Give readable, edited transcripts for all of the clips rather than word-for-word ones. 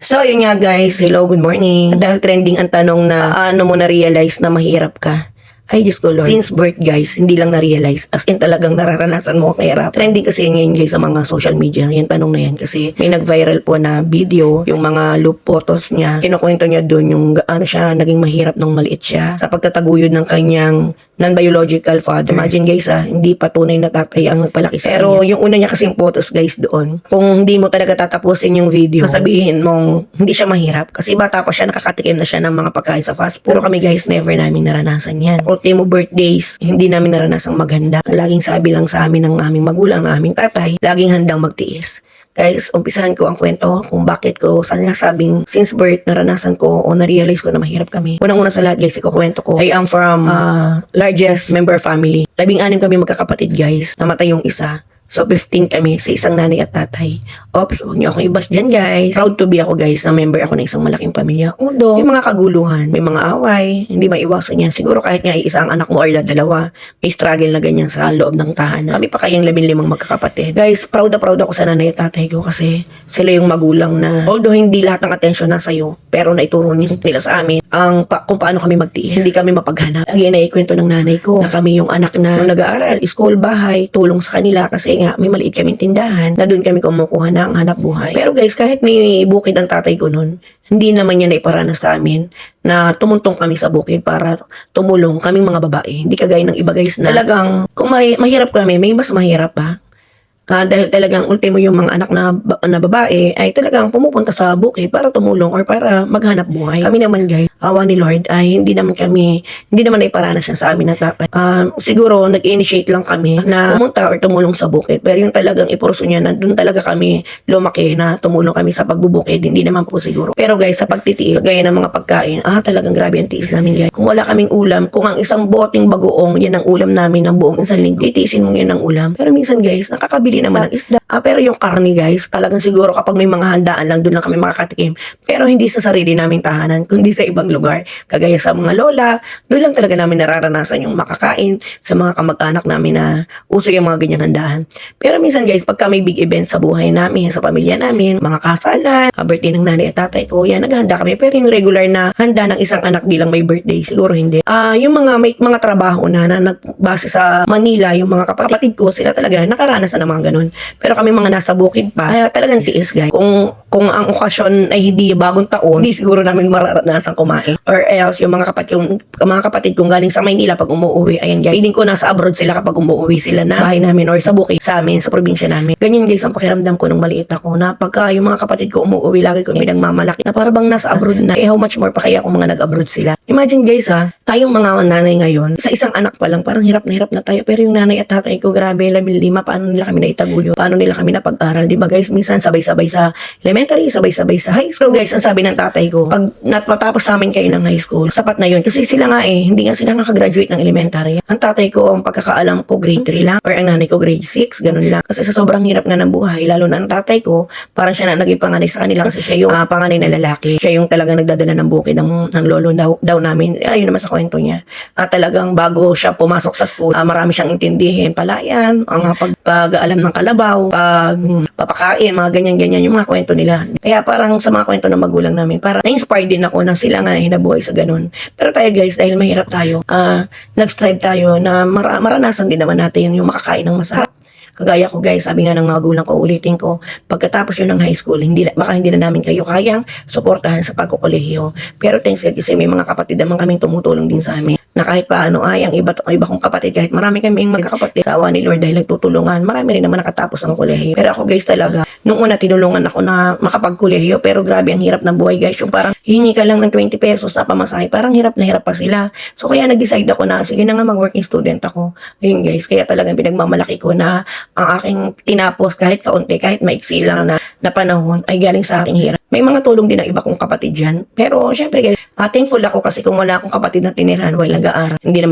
So, yun nga guys. Hello, good morning. Dahil trending ang tanong na ano mo na-realize na mahirap ka. Ay, Diyos ko Lord. Since birth guys, hindi lang na-realize. As in talagang nararanasan mo ang kahirap. Trending kasi ngayon guys sa mga social media. Yung tanong na yan kasi may nag-viral po na video. Yung mga loop photos niya. Kinukwento niya doon yung gaano siya naging mahirap nung maliit siya. Sa pagtataguyod ng kanyang non-biological father. Imagine guys hindi pa tunay na tatay ang nagpalaki sa Pero yung una niya kasing photos guys doon, kung hindi mo talaga tatapusin yung video, sasabihin mong hindi siya mahirap. Kasi bata pa siya, nakakatikim na siya ng mga pagkain sa fast food. Pero kami guys, never namin naranasan yan. Ultimo birthdays, hindi namin naranasang maghanda. Ang laging sabi lang sa amin ng aming magulang, ng aming tatay, laging handang magtiis. Guys, umpisahan ko ang kwento kung bakit ko sa nasabing since birth naranasan ko o na-realize ko na mahirap kami. Unang-una sa lahat guys, ikukwento ko, I am from largest member family. 16 kami magkakapatid guys. Namatay yung isa. So, 15 kami sa isang nanay at tatay. Oops, huwag niyo akong i-bash dyan, guys. Proud to be ako, guys, na member ako ng isang malaking pamilya. Although, may mga kaguluhan, may mga away, hindi maiwasan yan. Siguro kahit nga isa ang anak mo or dalawa, may struggle na ganyan sa loob ng tahanan. Kami pa kayang 15 magkakapatid. Guys, proud ako sa nanay at tatay ko kasi sila yung magulang na, although hindi lahat ng atensyon nasa iyo, pero naituro nila sa amin kung paano kami magtiis. Hindi kami mapaghanap. Lagi na ikwento ng nanay ko na kami yung anak na nag-aaral, school, bahay, tulong sa kanila kasi nga may maliit kaming tindahan na doon kami kumukuha ng hanap buhay. Pero guys, kahit may bukid ang tatay ko noon, hindi naman niya naiparanas sa amin na tumuntong kami sa bukid para tumulong kaming mga babae. Hindi kagaya ng iba guys na talagang kung mahirap kami, may mas mahirap pa. Dahil talagang ultimo yung mga anak na babae ay talagang pumupunta sa bukid para tumulong or para maghanap buhay. Kami naman guys, awa ni Lord ay hindi naman naiparanas siya sa amin ng tatay. Siguro nag-initiate lang kami na pumunta or tumulong sa bukid. Pero yung talagang ipurso niya na doon talaga kami lumaki na tumulong kami sa pagbubukid, hindi naman po siguro. Pero guys, sa pagtitiis, gaya ng mga pagkain, talagang grabe ang tiis namin guys. Kung wala kaming ulam, kung ang isang boteng bagoong, yan ang ulam namin ng buong isang linggo, titiisin mo yan ng ulam. Pero minsan guys, nakakabili naman ng isda. Pero yung karne guys, talagang siguro kapag may mga handaan lang, doon lang kami makakatikim. Pero hindi sa sarili naming tahanan, kundi sa ibang lugar. Kagaya sa mga lola, doon lang talaga namin nararanasan yung makakain sa mga kamag-anak namin na uso yung mga ganyang handaan. Pero minsan guys, pagka may big event sa buhay namin, sa pamilya namin, mga kasalan, birthday ng nanay at tatay ko, yan, naghahanda kami. Pero yung regular na handa ng isang anak bilang may birthday, siguro hindi. Yung may mga trabaho na nagbase sa Manila, yung mga kapatid ko, sila talaga nakaranas na ng mga ganun. Pero kami mga nasa bukid pa, talagang tiis guys. Kung ang okasyon ay hindi bagong taon, hindi siguro namin mararanasan kumain. Or else, yung mga kapatid kong galing sa Maynila pag umuwi, ayan guys, feeling ko nasa abroad sila kapag umuwi sila na bahay namin or sa bukid sa amin, sa probinsya namin. Ganyan guys ang pakiramdam ko nung maliit ako na pagka yung mga kapatid ko umuwi, lagi ko pinagmamalaki na para bang nasa abroad na. How much more pa kaya kung mga nag-abroad sila. Imagine guys tayong mga nanay ngayon, sa isang anak pa lang, parang hirap na tayo. Pero yung nanay at tatay ko, grabe, 15, paano nila kami naitaguyo? Paano nila kami napag-aral? Diba guys, minsan sabay-sabay sa elementary, sabay-sabay sa high school. Guys, ang sabi ng tatay ko, pag napatapos namin kayo ng high school, sapat na yun. Kasi sila nga hindi nga sila nakagraduate ng elementary. Ang tatay ko, ang pagkakaalam ko, grade 3 lang. Or ang nanay ko, grade 6, ganun lang. Kasi sa sobrang hirap nga ng buhay, lalo na ang tatay ko, parang siya na naging panganay sa kanila kasi siya yung panganay na lalaki. Siya yung talagang nagdadala ng bukid ng lolo daw namin. Ayun naman sa kwento niya. Talagang bago siya pumasok sa school, marami siyang intindihin. Palayan, ang pag-alam ng kalabaw, papakain, mga ganyan-ganyan yung mga kwento nila. Kaya parang sa mga kwento ng magulang namin, parang na-inspired din ako na sila nga hinabuhay sa ganun. Pero tayo guys, dahil mahirap tayo, nag-strive tayo na maranasan din naman natin yung makakain ng masarap. Kagaya ko guys, sabi nga ng mga gulang ko, ulitin ko, pagkatapos yun ng high school, baka hindi na namin kayo kayang suportahan sa pagkukolehiyo. Pero thanks God kasi may mga kapatid naman kaming tumutulong din sa amin. Na kahit paano ang iba kong kapatid, kahit marami kaming magkakapatid, sa awa ni Lord dahil nagtutulungan, marami rin naman nakatapos ng kolehiyo. Pero ako guys talaga, nung una tinulungan ako na makapagkolehiyo, pero grabe ang hirap ng buhay guys. Yung parang hihingi ka lang ng 20 pesos na pamasahe, parang hirap na hirap pa sila. So kaya nag-decide ako na, sige na nga mag-working student ako. Ayun guys, kaya talagang pinagmamalaki ko na ang aking tinapos kahit kaunti, kahit maiksi lang na panahon ay galing sa aking hirap. May mga tulong din ng iba kong kapatid dyan. Pero syempre guys, thankful ako kasi kung wala akong kapatid na tinirahan while nag-aaral, hindi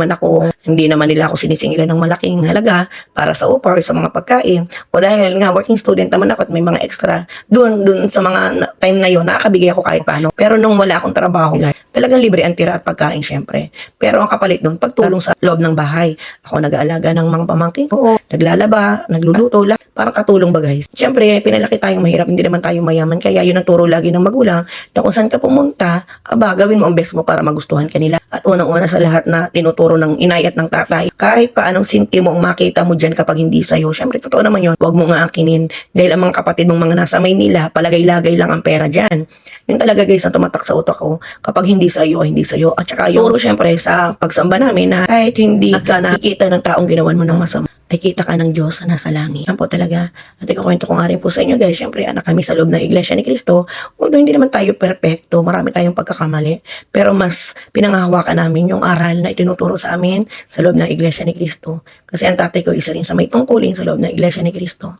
naman nila ako sinisingilan ng malaking halaga para sa upa or sa mga pagkain. O dahil nga working student naman ako at may mga extra, doon sa mga time na yon nakakabigay ako kahit paano. Pero nung wala akong trabaho, guys, talagang libre ang tira at pagkain syempre. Pero ang kapalit doon, pagtulong sa loob ng bahay. Ako nag-aalaga ng mga pamangkin ko, naglalaba, nagluluto, parang katulong ba guys? Siyempre, pinalaki tayong mahirap, hindi naman tayo mayaman, kaya yun ang turo lagi ng magulang na kung saan ka pumunta, gawin mo ang best mo para magustuhan ka nila. At unang-una sa lahat na tinuturo ng inay at ng tatay, kahit paanong sintimo ang makita mo dyan kapag hindi sa'yo, siyempre totoo naman yun, huwag mo nga akinin dahil ang mga kapatid mong mga nasa Maynila, palagay-lagay lang ang pera dyan. Yun talaga guys ang tumatak sa utak ko kapag hindi sa'yo, hindi sa'yo. At saka yung turo siyempre sa pagsamba namin na kahit hindi ka nakikita ng taong ginawan mo ng masama, ay kita ka ng Diyos na nasa langit. Yan po talaga. At ikukwento ko nga rin po sa inyo guys, syempre anak kami sa loob ng Iglesia ni Cristo. Although hindi naman tayo perfecto, marami tayong pagkakamali. Pero mas pinangahawakan namin yung aral na itinuturo sa amin sa loob ng Iglesia ni Cristo. Kasi ang tatay ko isa rin sa may tungkulin sa loob ng Iglesia ni Cristo.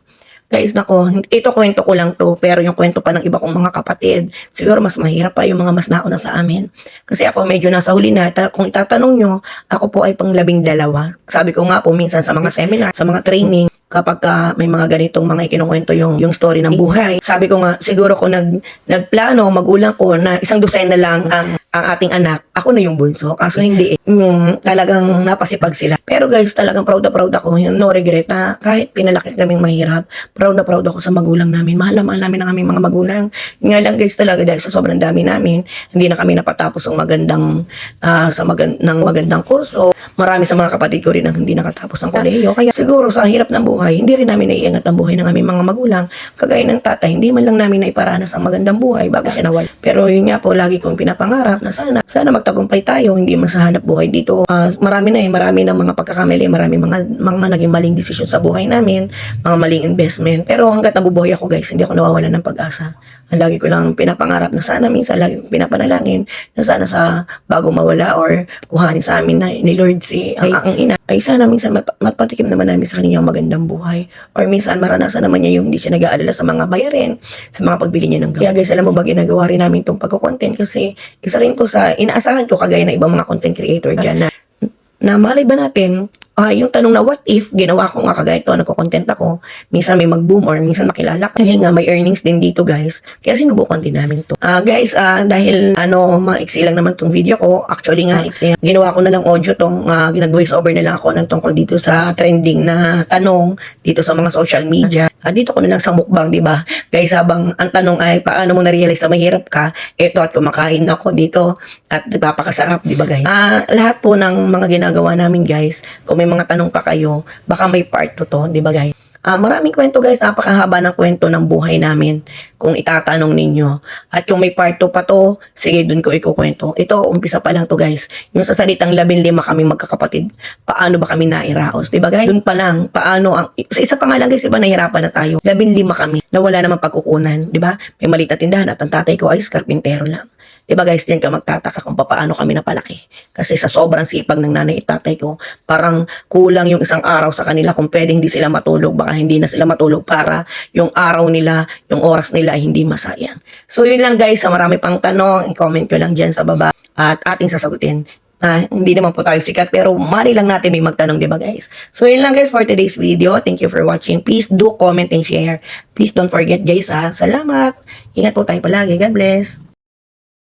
Guys, nako, ito kwento ko lang to, pero yung kwento pa ng iba kong mga kapatid, siguro mas mahirap pa yung mga mas nauna sa amin. Kasi ako medyo nasa huli na, kung itatanong nyo, ako po ay pang 12. Sabi ko nga po, minsan sa mga seminar, sa mga training, kapag may mga ganitong mga ikinukwento yung story ng buhay. Sabi ko nga, siguro kung nagplano, magulang ko na 1 dosena lang ang ating anak, ako na yung bunso. Kaso hindi talagang napasipag sila. Pero guys, talagang proud na proud ako. No regret na kahit pinalaki kaming mahirap, proud na proud ako sa magulang namin. Mahal na mahal namin ang aming mga magulang. Nga lang guys talaga dahil sa sobrang dami namin, hindi na kami napatapos ng magandang kurso. Marami sa mga kapatid ko rin ang hindi nakatapos ng kolehiyo. Kaya siguro sa hirap ng buhay, hindi rin namin naiingat ang buhay ng aming mga magulang. Kagaya ng tatay, hindi man lang namin naiparanas ang magandang buhay bago siya nawala. Pero yun nga po, lagi kong pinapangarap na sana magtagumpay tayo, hindi masahanap buhay dito. Marami ng mga pagkakamali, marami mga naging maling desisyon sa buhay namin, mga maling investment. Pero hanggat nabubuhay ako guys, hindi ako nawawalan ng pag-asa. Ang lagi ko lang pinapangarap na sana, minsan lagi kong pinapanalangin na sana sa bago mawala or kuhanin sa amin na ni Lord ang ina, ay sana minsan mapatikim naman namin sa kanya magandang buhay. Or minsan maranasan naman niya yung hindi siya nag-aalala sa mga bayarin, sa mga pagbili niya ng gamit. Kaya guys, alam mo ba, ginagawa rin namin itong pagko-content kasi isa rin to sa inaasahan ko kagaya ng ibang mga content creator dyan na malay ba natin, yung tanong na what if, ginawa ko nga kagaya ito, nagko-content ako, minsan may mag-boom or minsan makilala ko. Dahil nga may earnings din dito guys, kaya sinubukan din namin to. Guys, dahil maiksi lang naman tong video ko, actually nga, ginawa ko na lang audio tong, ginag-voice over na lang ako ng tungkol dito sa trending na tanong dito sa mga social media. Dito ko na lang sa mukbang, di ba? Guys, habang ang tanong ay paano mo na-realize na mahirap ka, eto at kumakain ako dito at nagpapakasarap, di ba guys? Lahat po ng mga ginagawa namin guys, kung may mga tanong pa kayo, baka may part 2 to, di ba guys? Maraming kwento guys, napakahaba ng kwento ng buhay namin kung itatanong ninyo. At kung may part 2 pa to, sige dun ko ikukwento. Ito, umpisa pa lang to guys. Yung sa salitang 15 kami magkakapatid, paano ba kami nairaos? Diba guys? Dun pa lang, sa isa pa nga lang guys, diba nahirapan na tayo. 15 kami, na wala namang pagkukunan. Diba? May maliit na tindahan at ang tatay ko ay karpintero lang. Diba guys, diyan ka magtataka kung paano kami napalaki. Kasi sa sobrang sipag ng nanay at tatay ko, parang kulang yung isang araw sa kanila kung pwedeng hindi sila matulog. Baka hindi na sila matulog para yung araw nila, yung oras nila ay hindi masayang. So yun lang guys, marami pang tanong, i-comment ko lang dyan sa baba at ating sasagutin. Hindi naman po tayo sikat pero mali lang natin may magtanong, diba guys? So yun lang guys for today's video. Thank you for watching. Please do comment and share. Please don't forget guys Salamat. Ingat po tayo palagi. God bless.